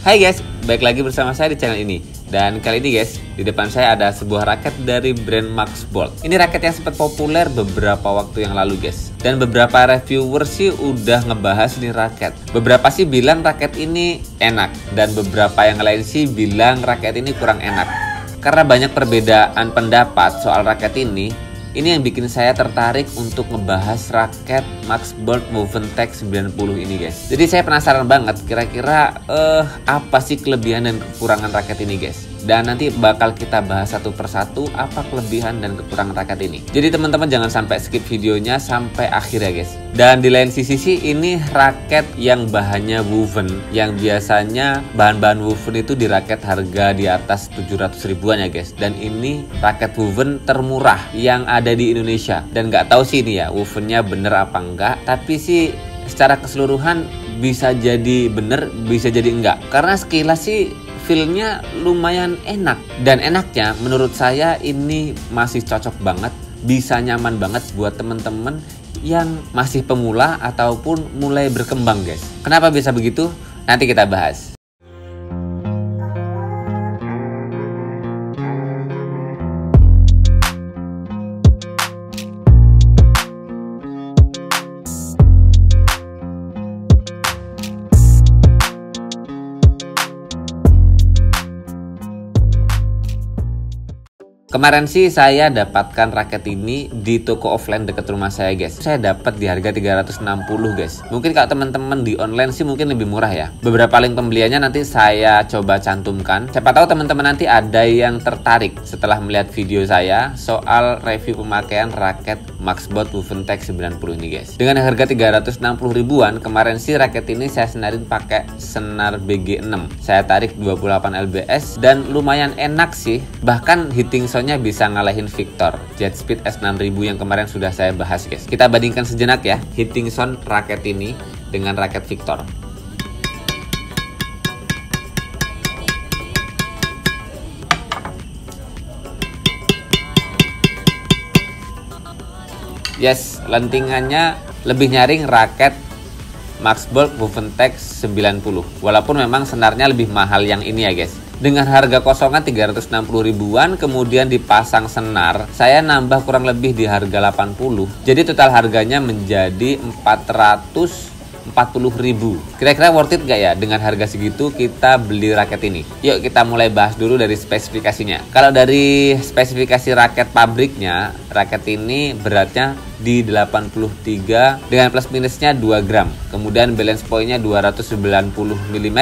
Hai guys, balik lagi bersama saya di channel ini. Dan kali ini guys, di depan saya ada sebuah raket dari brand Maxbolt. Ini raket yang sempat populer beberapa waktu yang lalu guys. Dan beberapa reviewer sih udah ngebahas ini raket. Beberapa sih bilang raket ini enak, dan beberapa yang lain sih bilang raket ini kurang enak. Karena banyak perbedaan pendapat soal raket ini yang bikin saya tertarik untuk ngebahas raket Maxbolt Woventech 90 ini guys. Jadi saya penasaran banget kira-kira apa sih kelebihan dan kekurangan raket ini guys. Dan nanti bakal kita bahas satu persatu apa kelebihan dan kekurangan raket ini. Jadi teman-teman jangan sampai skip videonya sampai akhir ya guys. Dan di lain sisi sih ini raket yang bahannya woven, yang biasanya bahan-bahan woven itu di raket harga di atas 700 ribuan ya guys. Dan ini raket woven termurah yang ada di Indonesia. Dan nggak tahu sih ini ya wovennya bener apa enggak, tapi sih secara keseluruhan bisa jadi bener, bisa jadi enggak. Karena sekilas sih feel-nya lumayan enak. Dan enaknya menurut saya ini masih cocok banget, bisa nyaman banget buat temen-temen yang masih pemula ataupun mulai berkembang guys. Kenapa bisa begitu? Nanti kita bahas. Kemarin sih saya dapatkan raket ini di toko offline dekat rumah saya guys. Saya dapat di harga 360 guys. Mungkin kalau teman-teman di online sih mungkin lebih murah ya. Beberapa link pembeliannya nanti saya coba cantumkan. Siapa tahu teman-teman nanti ada yang tertarik setelah melihat video saya soal review pemakaian raket Maxbolt Woventech 90 ini guys. Dengan harga 360 ribuan, kemarin sih raket ini saya senarin pakai senar BG6. Saya tarik 28 lbs dan lumayan enak sih. Bahkan hitting soundnya bisa ngalahin Victor Jetspeed S6000 yang kemarin sudah saya bahas guys. Kita bandingkan sejenak ya hitting sound raket ini dengan raket Victor. Yes, lentingannya lebih nyaring raket Maxbolt Woventech 90. Walaupun memang senarnya lebih mahal yang ini ya guys. Dengan harga kosongan 360 ribuan kemudian dipasang senar, saya nambah kurang lebih di harga 80. Jadi total harganya menjadi 440 ribu. Kira-kira worth it gak ya dengan harga segitu kita beli raket ini? Yuk kita mulai bahas dulu dari spesifikasinya. Kalau dari spesifikasi raket pabriknya, raket ini beratnya di 83 dengan plus minusnya 2 gram. Kemudian balance pointnya 290 mm.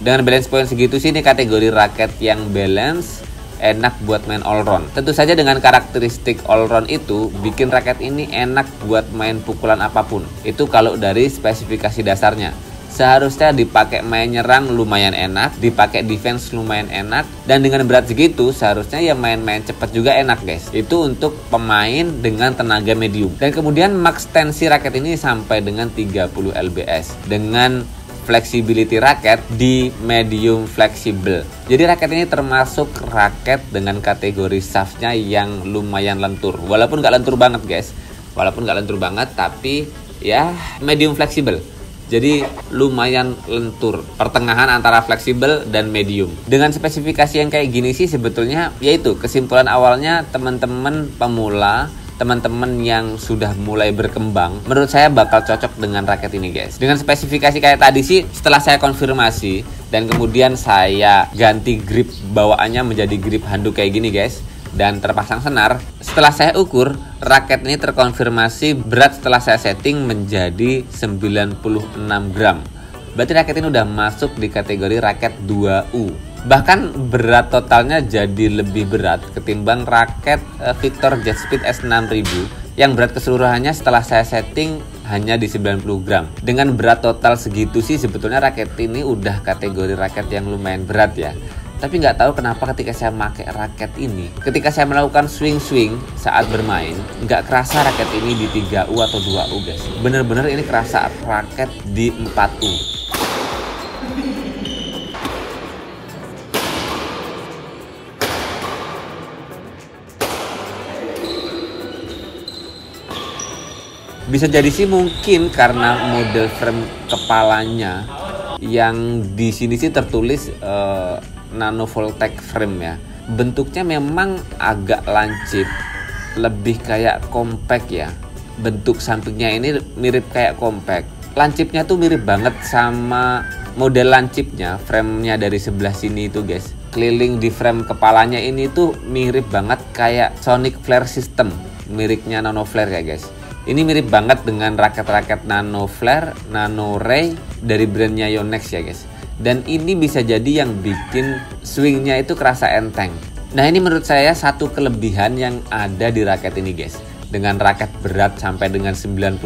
Dengan balance point segitu sih ini kategori raket yang balance, enak buat main all round. Tentu saja dengan karakteristik all round itu bikin raket ini enak buat main pukulan apapun. Itu kalau dari spesifikasi dasarnya. Seharusnya dipakai main nyerang lumayan enak, dipakai defense lumayan enak, dan dengan berat segitu seharusnya ya main-main cepat juga enak guys. Itu untuk pemain dengan tenaga medium. Dan kemudian max tensi raket ini sampai dengan 30 lbs dengan flexibility raket di medium flexible. Jadi raket ini termasuk raket dengan kategori shaftnya yang lumayan lentur. Walaupun gak lentur banget guys, tapi ya medium flexible. Jadi lumayan lentur, pertengahan antara fleksibel dan medium. Dengan spesifikasi yang kayak gini sih sebetulnya yaitu kesimpulan awalnya teman-teman pemula, teman-teman yang sudah mulai berkembang, menurut saya bakal cocok dengan raket ini guys. Dengan spesifikasi kayak tadi sih, setelah saya konfirmasi dan kemudian saya ganti grip bawaannya menjadi grip handuk kayak gini guys, dan terpasang senar, setelah saya ukur raket ini terkonfirmasi berat setelah saya setting menjadi 96 gram. Berarti raket ini udah masuk di kategori raket 2U. Bahkan berat totalnya jadi lebih berat ketimbang raket Victor Jetspeed S6000 yang berat keseluruhannya setelah saya setting hanya di 90 gram. Dengan berat total segitu sih sebetulnya raket ini udah kategori raket yang lumayan berat ya. Tapi nggak tahu kenapa ketika saya pakai raket ini, ketika saya melakukan swing-swing saat bermain, nggak kerasa raket ini di 3U atau 2U guys. Bener-bener ini kerasa raket di 4U. Bisa jadi sih mungkin karena model frame kepalanya yang di sini sih tertulis Nano Voltec frame ya. Bentuknya memang agak lancip, lebih kayak compact ya. Bentuk sampingnya ini mirip kayak compact. Lancipnya tuh mirip banget sama model lancipnya, frame-nya dari sebelah sini itu guys. Keliling di frame kepalanya ini tuh mirip banget kayak Sonic Flare System, miliknya Nano Flare ya guys. Ini mirip banget dengan raket-raket Nano Flare, Nano Ray dari brandnya Yonex ya guys. Dan ini bisa jadi yang bikin swingnya itu kerasa enteng. Nah ini menurut saya satu kelebihan yang ada di raket ini guys. Dengan raket berat sampai dengan 95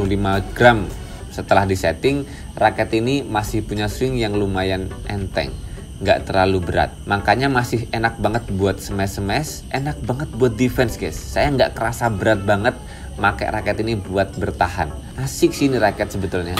gram setelah disetting, raket ini masih punya swing yang lumayan enteng. Nggak terlalu berat, makanya masih enak banget buat smash-smash, enak banget buat defense guys. Saya nggak kerasa berat banget pakai raket ini buat bertahan. Asik sih ini raket sebetulnya.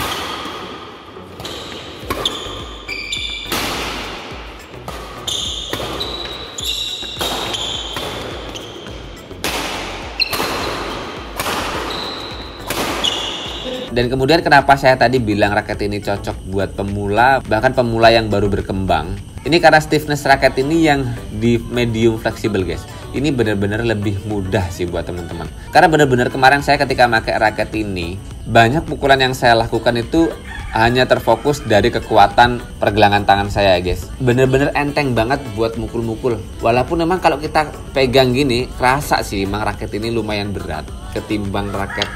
Dan kemudian kenapa saya tadi bilang raket ini cocok buat pemula, bahkan pemula yang baru berkembang. Ini karena stiffness raket ini yang di medium fleksibel guys. Ini benar-benar lebih mudah sih buat teman-teman. Karena benar-benar kemarin saya ketika pakai raket ini, banyak pukulan yang saya lakukan itu hanya terfokus dari kekuatan pergelangan tangan saya guys. Bener-bener enteng banget buat mukul-mukul. Walaupun memang kalau kita pegang gini, kerasa sih emang raket ini lumayan berat ketimbang raket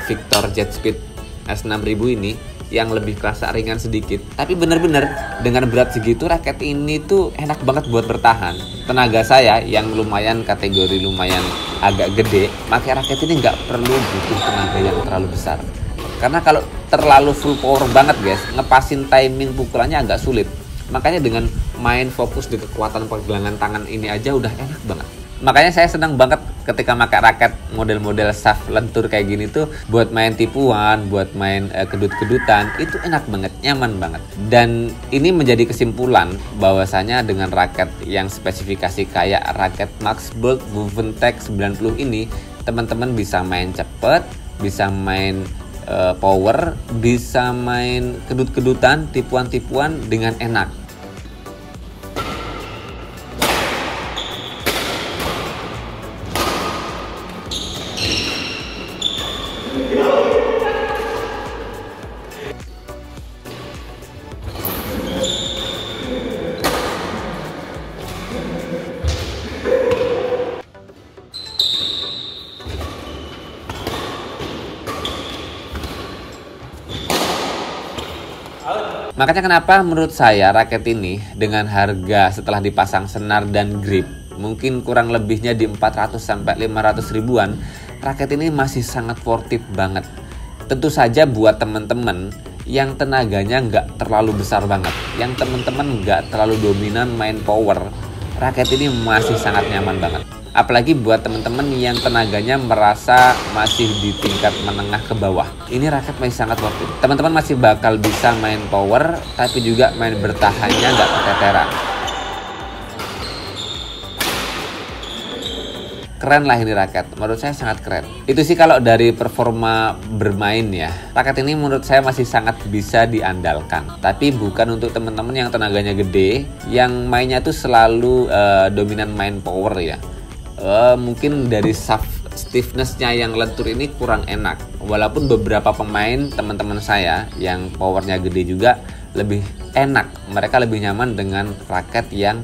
Victor Jet Speed S6000 ini yang lebih kerasa ringan sedikit. Tapi bener-bener dengan berat segitu raket ini tuh enak banget buat bertahan. Tenaga saya yang lumayan kategori lumayan agak gede, pakai raket ini nggak perlu butuh tenaga yang terlalu besar. Karena kalau terlalu full power banget guys, ngepasin timing pukulannya agak sulit. Makanya dengan main fokus di kekuatan pergelangan tangan ini aja udah enak banget. Makanya saya senang banget ketika pakai raket model-model shaft lentur kayak gini tuh buat main tipuan, buat main kedut-kedutan, itu enak banget, nyaman banget. Dan ini menjadi kesimpulan bahwasanya dengan raket yang spesifikasi kayak raket Maxburg Wuventech 90 ini, teman-teman bisa main cepet, bisa main power, bisa main kedut-kedutan, tipuan-tipuan dengan enak. Makanya kenapa menurut saya raket ini dengan harga setelah dipasang senar dan grip mungkin kurang lebihnya di 400 sampai 500 ribuan, raket ini masih sangat worth it banget. Tentu saja buat teman-teman yang tenaganya nggak terlalu besar banget, yang teman-teman nggak terlalu dominan main power, raket ini masih sangat nyaman banget. Apalagi buat teman-teman yang tenaganya merasa masih di tingkat menengah ke bawah, ini raket masih sangat worth it. Teman-teman masih bakal bisa main power, tapi juga main bertahannya nggak keteteran. Keren lah ini raket, menurut saya sangat keren. Itu sih kalau dari performa bermain ya, raket ini menurut saya masih sangat bisa diandalkan. Tapi bukan untuk teman-teman yang tenaganya gede, yang mainnya tuh selalu dominan main power ya. Mungkin dari shaft stiffness-nya yang lentur ini kurang enak. Walaupun beberapa pemain teman-teman saya yang powernya gede juga lebih enak. Mereka lebih nyaman dengan raket yang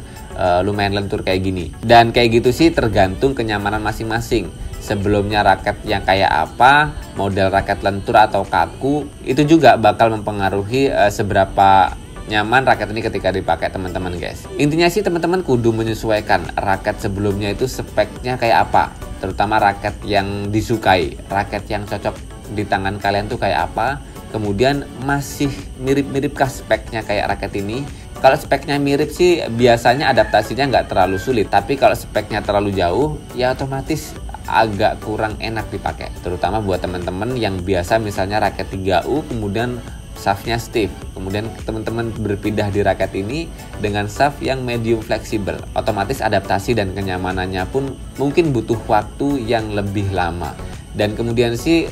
lumayan lentur kayak gini. Dan kayak gitu sih tergantung kenyamanan masing-masing. Sebelumnya raket yang kayak apa, model raket lentur atau kaku, itu juga bakal mempengaruhi seberapa nyaman raket ini ketika dipakai teman-teman guys. Intinya sih teman-teman kudu menyesuaikan raket sebelumnya itu speknya kayak apa, terutama raket yang disukai, raket yang cocok di tangan kalian tuh kayak apa, kemudian masih mirip-miripkah speknya kayak raket ini. Kalau speknya mirip sih biasanya adaptasinya nggak terlalu sulit, tapi kalau speknya terlalu jauh ya otomatis agak kurang enak dipakai, terutama buat teman-teman yang biasa misalnya raket 3U kemudian shaftnya stiff, kemudian teman-teman berpindah di raket ini dengan shaft yang medium fleksibel, otomatis adaptasi dan kenyamanannya pun mungkin butuh waktu yang lebih lama. Dan kemudian sih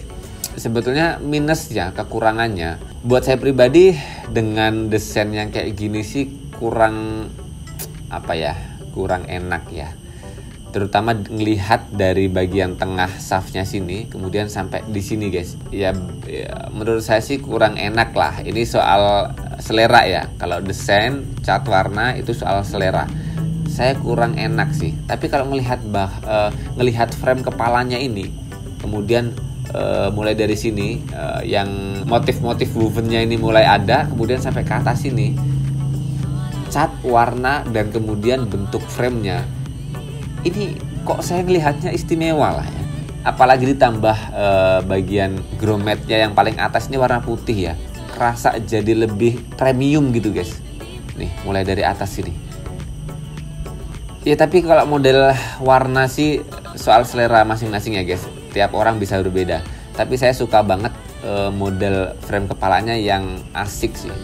sebetulnya minusnya, kekurangannya buat saya pribadi dengan desain yang kayak gini sih kurang kurang enak ya, terutama ngelihat dari bagian tengah shaftnya sini kemudian sampai di sini guys ya, menurut saya sih kurang enak lah. Ini soal selera ya, kalau desain cat warna itu soal selera, saya kurang enak sih. Tapi kalau ngelihat frame kepalanya ini kemudian mulai dari sini yang motif-motif wovennya ini mulai ada, kemudian sampai ke atas sini cat warna dan kemudian bentuk framenya ini kok saya melihatnya istimewa lah ya. Apalagi ditambah bagian grommetnya yang paling atas ini warna putih ya, kerasa jadi lebih premium gitu guys. Nih mulai dari atas sini ya. Tapi kalau model warna sih soal selera masing-masing ya guys, tiap orang bisa berbeda. Tapi saya suka banget model frame kepalanya yang asik sih.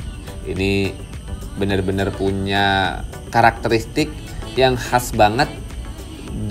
Ini bener-bener punya karakteristik yang khas banget,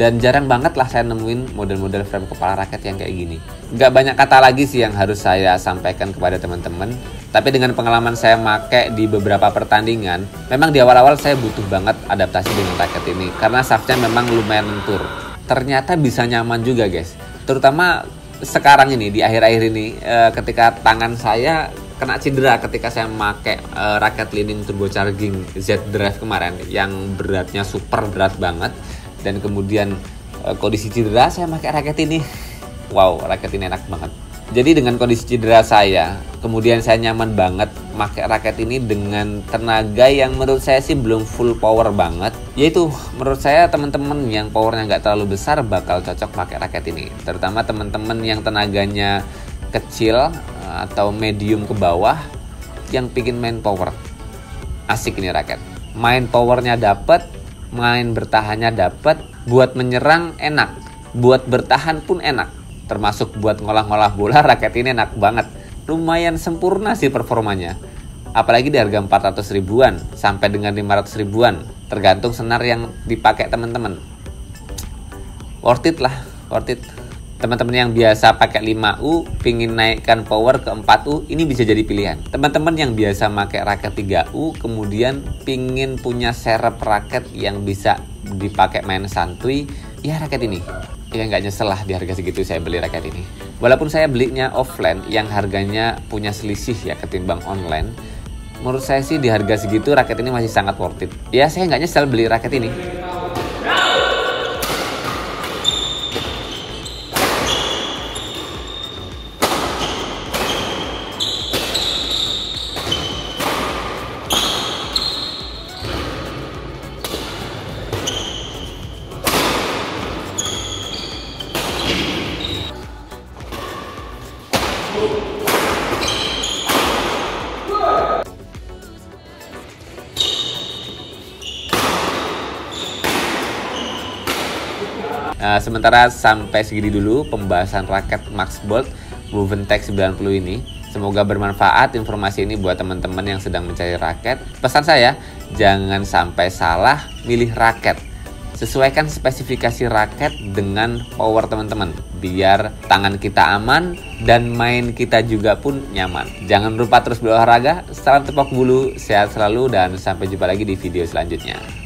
dan jarang banget lah saya nemuin model-model frame kepala raket yang kayak gini. Gak banyak kata lagi sih yang harus saya sampaikan kepada teman-teman. Tapi dengan pengalaman saya make di beberapa pertandingan, memang di awal-awal saya butuh banget adaptasi dengan raket ini, karena shaftnya memang lumayan lentur. Ternyata bisa nyaman juga guys, terutama sekarang ini di akhir-akhir ini ketika tangan saya kena cedera ketika saya pakai raket Li-Ning turbocharging Z Drive kemarin yang beratnya super berat banget, dan kemudian kondisi cedera saya pakai raket ini. Wow, raket ini enak banget. Jadi dengan kondisi cedera saya, kemudian saya nyaman banget pakai raket ini dengan tenaga yang menurut saya sih belum full power banget. Yaitu menurut saya teman-teman yang powernya nggak terlalu besar bakal cocok pakai raket ini. Terutama teman-teman yang tenaganya kecil atau medium ke bawah yang pingin main power. Asik ini raket. Main powernya dapet, main bertahannya dapet, buat menyerang enak, buat bertahan pun enak. Termasuk buat ngolah-ngolah bola, raket ini enak banget. Lumayan sempurna sih performanya. Apalagi di harga 400 ribuan sampai dengan 500 ribuan, tergantung senar yang dipakai teman-teman. Worth it lah, worth it. Teman-teman yang biasa pakai 5U pingin naikkan power ke 4U, ini bisa jadi pilihan. Teman-teman yang biasa pakai raket 3U kemudian pingin punya serep raket yang bisa dipakai main santuy, ya raket ini. Ya nggak nyesel lah di harga segitu saya beli raket ini. Walaupun saya belinya offline yang harganya punya selisih ya ketimbang online, menurut saya sih di harga segitu raket ini masih sangat worth it. Ya saya nggak nyesel beli raket ini. Nah, sementara sampai segini dulu pembahasan raket Max Bolt WovenTech 90 ini. Semoga bermanfaat informasi ini buat teman-teman yang sedang mencari raket. Pesan saya, jangan sampai salah milih raket. Sesuaikan spesifikasi raket dengan power teman-teman, biar tangan kita aman dan main kita juga pun nyaman. Jangan lupa terus berolahraga. Salam tepok bulu, sehat selalu, dan sampai jumpa lagi di video selanjutnya.